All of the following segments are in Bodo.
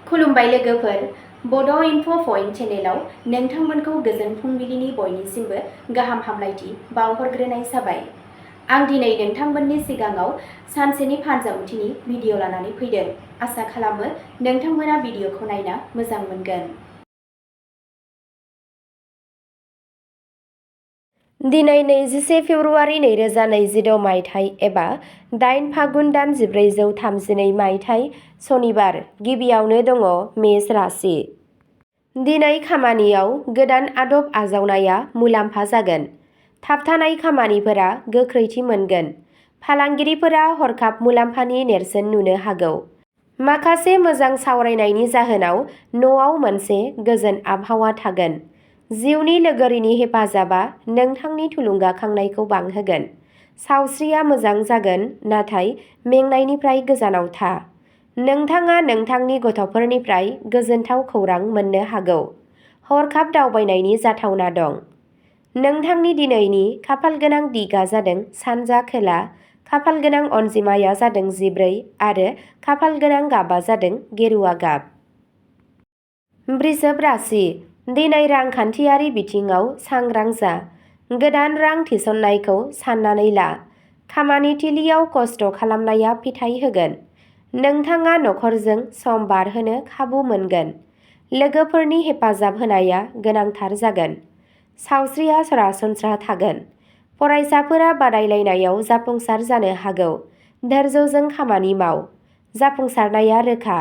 खुलुमबाय लोगोफोर, बड' इनफ' पइन्ट चेनेलाव नोंथांमोनखौ गोजोन फुंबिलिनि बयनिसिमबो गाहाम हामलायथि बावहरग्रोनाय जाबाय। आं दिनै नोंथांमोननि सिगाङाव सानसेनि फानजामुथिनि भिडिअ लानानै फैदों। आसा खालामो नोंथांमोना भिडिअखौ नायना मोजां मोनगोन। दिनै 21 फेब्रुवारि 2022 मायथाइ एबा 8 फागुन दान 1432 मायथाइ सनिबार। गिबियावनो दङ मेष राशि। दिनै खामानियाव गोदान आदब आजावनाया मुलाम्फा जागोन। थाबथानाय खामानिफोरा गोख्रैथि मोनगोन। फालांगिरिफोरा हरखाब मुलाम्फानि नेरसोन नुनो हागौ। माखासे मोजां सावरायनायनि जाहोनाव न'आव मोनसे गोजोन आबहावा थागोन। जिउनि लोगोरिनि हेफाजाबा नोंथांनि थुलुंगाखांनायखौ बांहोगोन। सावस्रिया मोजां जागोन, नाथाय मेंनायनिफ्राय गोजानाव था। नोंथाङा नोंथांनि गथ'फोरनिफ्राय गोजोनथाव खौरां मोननो हागौ। हरखाब दावबायनायनि जाथावना दं। नोंथांनि दिनैनि खाफालगोनां दिगा जादों सानजा खोला, खाफालगोनां अनजिमाया जादों 14 आरो खाफालगोनां गाबा जादों गेरुवा गाब। वृषभ राशि। दिनै रांखान्थियारि बिथिङाव सांग्रां जा। गोदान रां थिसननायखौ साननानै ला। खामानि थिलियाव खस्थ' खालामनाया फिथाय होगोन। नोंथाङा नखरजों सम बारहोनो खाबु मोनगोन। लोगोफोरनि हेफाजाब होनाया गोनांथार जागोन। सावस्रिया सरासनस्रा थागोन। फरायसाफोरा बादायलायनायाव जाफुंसार जानो हागौ। धैर्यजों खामानि माव। जाफुंसारनाया रोखा।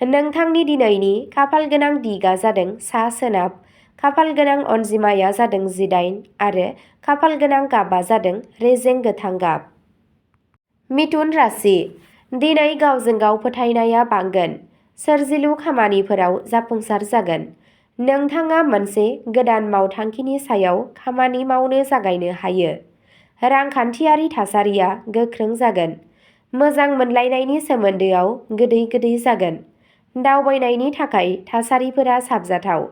नोंथांनि दिनैनि खाफालगोनां दिगा जादों सा-सोनाब, खाफालगोनां अनजिमाया जादों 18 आरो खाफालगोनां गाबा जादों रेजें गोथां गाब। मिथुन राशि। दिनै गावजों गाव फोथायनाया बांगोन। सोरजिलु खामानिफोराव जाफुंसार जागोन। नोंथाङा मोनसे गोदान मावथांखिनि सायाव खामानि मावनो जागायनो हायो। रांखान्थियारि थासारिया गोख्रों जागोन। मोजां मोनलायनायनि सोमोन्दोआव गोदै जागोन। दावबायनायनि थाखाय थासारिफोरा साबजाथाव।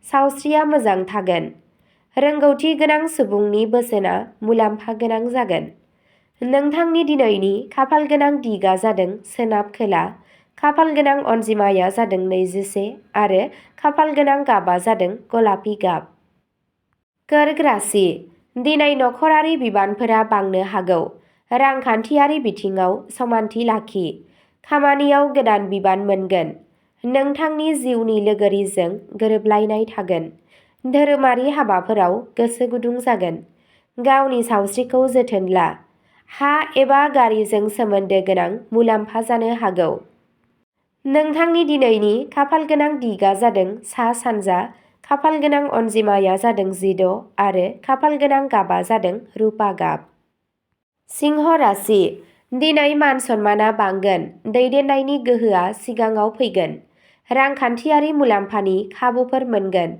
सावस्रिया मोजां थागोन। रोंगौथि गोनां सुबुंनि बोसोनआ मुलाम्फा गोनां जागोन। नोंथांनि दिनैनि खाफालगोनां दिगा जादों सोनाब खोला, खाफालगोनां अनजिमाया जादों 21 आरो खाफालगोनां गाबा जादों गलापि गाब। कर्क राशि। दिनै नखरारि बिबानफोरा बांनो हागौ। रांखान्थियारि बिथिङाव समानथि लाखि। खामानियाव गोदान बिबान मोनगोन। नोंथांनि जिउनि लोगोरिजों गोरोबलायनाय थागोन। धोरोमारि हाबाफोराव गोसो गुदुं जागोन। गावनि सावस्रिखौ जोथोन ला। हा एबा गारिजों सोमोन्दो गोनां मुलाम्फा जानो हागौ। नोंथांनि दिनैनि खाफालगोनां दिगा जादों सा-सानजा, खाफालगोनां अनजिमाया जादों 16 आरो खाफालगोनां गाबा जादों रुपा गाब। सिंह राशि। दिनै मान सन्माना बांगोन। दैदेननायनि गोहोआ सिगाङाव फैगोन। रांखान्थियारि मुलाम्फानि खाबुफोर मोनगोन।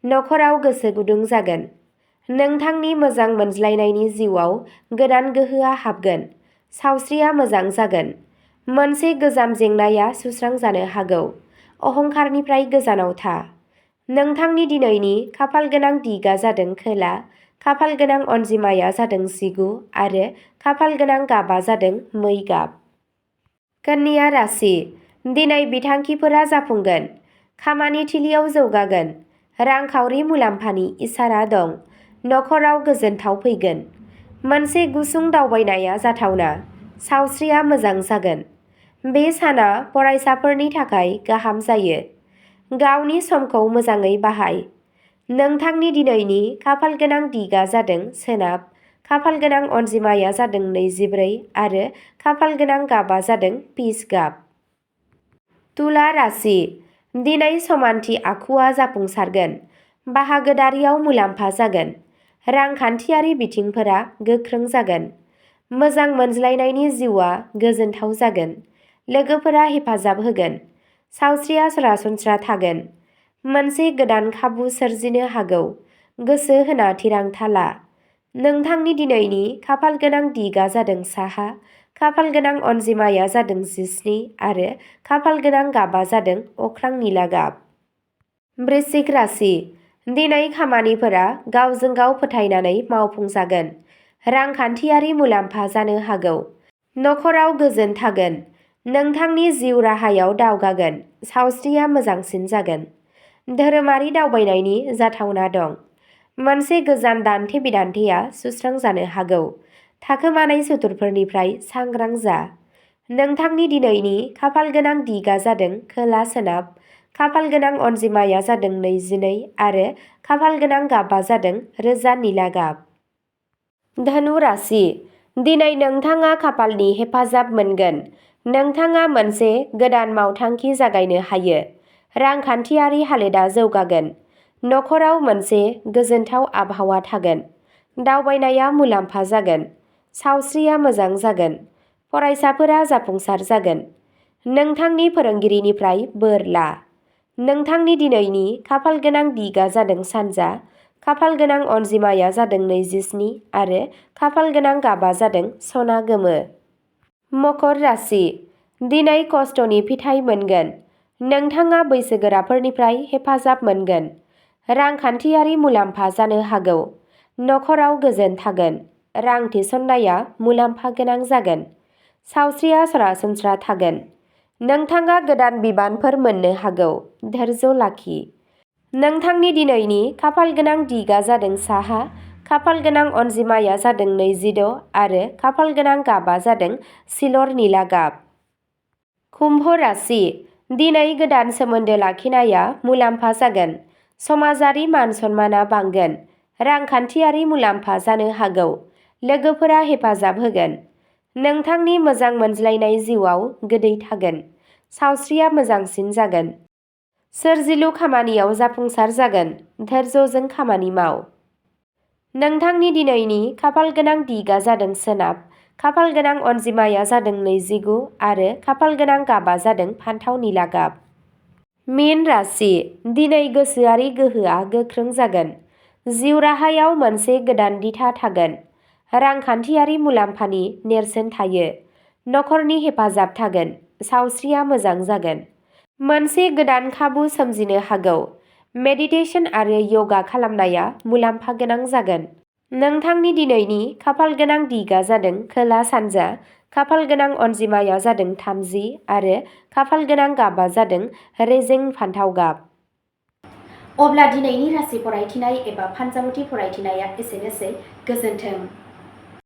नखराव गोसो गुदुं जागोन। नोंथांनि मोजां मोनज्लायनायनि जिउआव गोदान गोहोआ हाबगोन। सावस्रिया मोजां जागोन। मोनसे गोजाम जेंनाया सुस्रांजानो हागौ। अहंकारनिफ्राय गोजानाव था। नोंथांनि दिनैनि खाफालगोनां दिगा जादों खोला, खाफालगोनां अनजिमाया जादों 19 आरो खाफालगोनां गाबा जादों मै गाब। कन्या राशि। दिनै बिथांखिफोरा जाफुंगोन। खामानि थिलियाव जौगागोन। रांखावरि मुलाम्फानि इसारा दं। नखराव गोजोनथाव फैगोन। मोनसे गुसुं दावबायनाया जाथावना। सावस्रिया मोजां जागोन। बे साना फरायसाफोरनि थाखाय गाहाम जायो। गावनि समखौ मोजाङै बाहाय। नोंथांनि दिनैनि खाफालगोनां दिगा जादों सोनाब, खाफालगोनां अनजिमाया जादों 24 आरो खाफालगोनां गाबा जादों पिच गाब। तुला राशि। दिनै समानथि आखुआ जाफुंसारगोन। बाहागोदारियाव मुलाम्फा जागोन। रांखान्थियारि बिथिंफोरा गोख्रों जागोन। मोजां मोनज्लायनायनि जिउआ गोजोनथाव जागोन। लोगोफोरा हेफाजाब होगोन। सावस्रिया सरासनस्रा थागोन। मोनसे गोदान खाबु सोरजिनो हागौ। गोसो होना थिरांथा ला। नोंथांनि दिनैनि खाफालगोनां दिगा जादों साहा, खाफालगोनां अनजिमाया जादों 17 आरो खाफालगोनां गाबा जादों अख्रां निला गाब। वृश्चिक राशि। दिनै खामानिफोरा गावजों गाव फोथायनानै मावफुंजागोन। रांखान्थियारि मुलाम्फा जानो हागौ। नखराव गोजोन थागोन। नोंथांनि जिउ राहायाव दावगागोन, सावस्रिया मोजांसिन जागोन। धोरोमारि दावबायनायनि जाथावना दं। मोनसे गोजान दान्थे-बिदान्थेया सुस्रांजानो हागौ। थाखोमानाय सुथुरफोरनिफ्राय सांग्रां जा। नोंथांनि दिनैनि खाफालगोनां दिगा जादों खोला-सोनाब, खाफालगोनां अनजिमाया जादों 22 आरो खाफालगोनां गाबआ जादों रोजा निला गाब। धनु राशि, दिनै नोंथाङा खाफालनि हेफाजाब मोनगोन। नोंथाङा मोनसे गोदान मावथांखि जागायनो हायो। रांखान्थियारि हालोदा जौगागोन। नखराव मोनसे गोजोनथाव आबहावा थागोन। दावबायनाया मुलाम्फा जागोन। सावस्रिया मोजां जागोन। फरायसाफोरा जाफुंसार जागोन। नोंथांनि फोरोंगिरिनिफ्राय बोर ला। नोंथांनि दिनैनि खाफालगोनां दिगा जादों सानजा, खाफालगोनां अनजिमाया जादों 27 आरो खाफालगोनां गाबआ जादों सना गोमो। मकर राशि, दिनै खस्थ'नि फिथाइ मोनगोन। नोंथाङा बैसोगोराफोरनिफ्राय हेफाजाब मोनगोन। रांखान्थियारि मुलाम्फा जानो हागौ। नखराव गोजोन थागोन। रां थिसननाया मुलाम्फा गोनां जागोन। सावस्रिया सरासनस्रा थागोन। नोंथाङा गोदान बिबानफोर मोननो हागौ। धैर्य लाखि। नोंथांनि दिनैनि खाफालगोनां दिगा जादों साहा, खाफालगोनां अनजिमाया जादों 26 आरो खाफालगोनां गाबआ जादों सिलर निला गाब। कुम्भ राशि, दिनै गोदान सोमोन्दो लाखिनाया मुलाम्फा जागोन। समाजारि मान-सन्माना बांगोन। रांखान्थियारि मुलाम्फा जानो हागौ। लोगोफोरा हेफाजाब होगोन। नोंथांनि मोजां मोनज्लायनाय जिउआव गोदै थागोन। सावस्रिया मोजांसिन जागोन। सोरजिलु खामानियाव जाफुंसार जागोन। धैर्यजों खामानि माव। नोंथांनि दिनैनि खाफालगोनां दिगा जादों सोनाब, खाफालगोनां अनजिमाया जादों 29 आरो खाफालगोनां गाबआ जादों फान्थाव निला गाब। मीन राशि, दिनै गोसोआरि गोहोआ गोख्रों जागोन। जिउ राहायाव मोनसे गोदान दिथा थागोन। रांखान्थियारि मुलाम्फानि नेरसोन थायो। नखरनि हेफाजाब थागोन। सावस्रिया मोजां जागोन। मोनसे गोदान खाबु सोमजिनो हागौ। मेडिटेशन आरो यगा खालामनाया मुलाम्फा गोनां जागोन। नोंथांनि दिनैनि खाफालगोनां दिगा जादों खोला-सानजा, खाफालगोनां अनजिमाया जादों 30 आरो खाफालगोनां गाबआ जादों रेजें फान्थाव गाब। अब्ला दिनैनि राशि फरायथिनाय एबा फानजामुथि फरायथिनाया एसेनोसै। गोजोन्थों।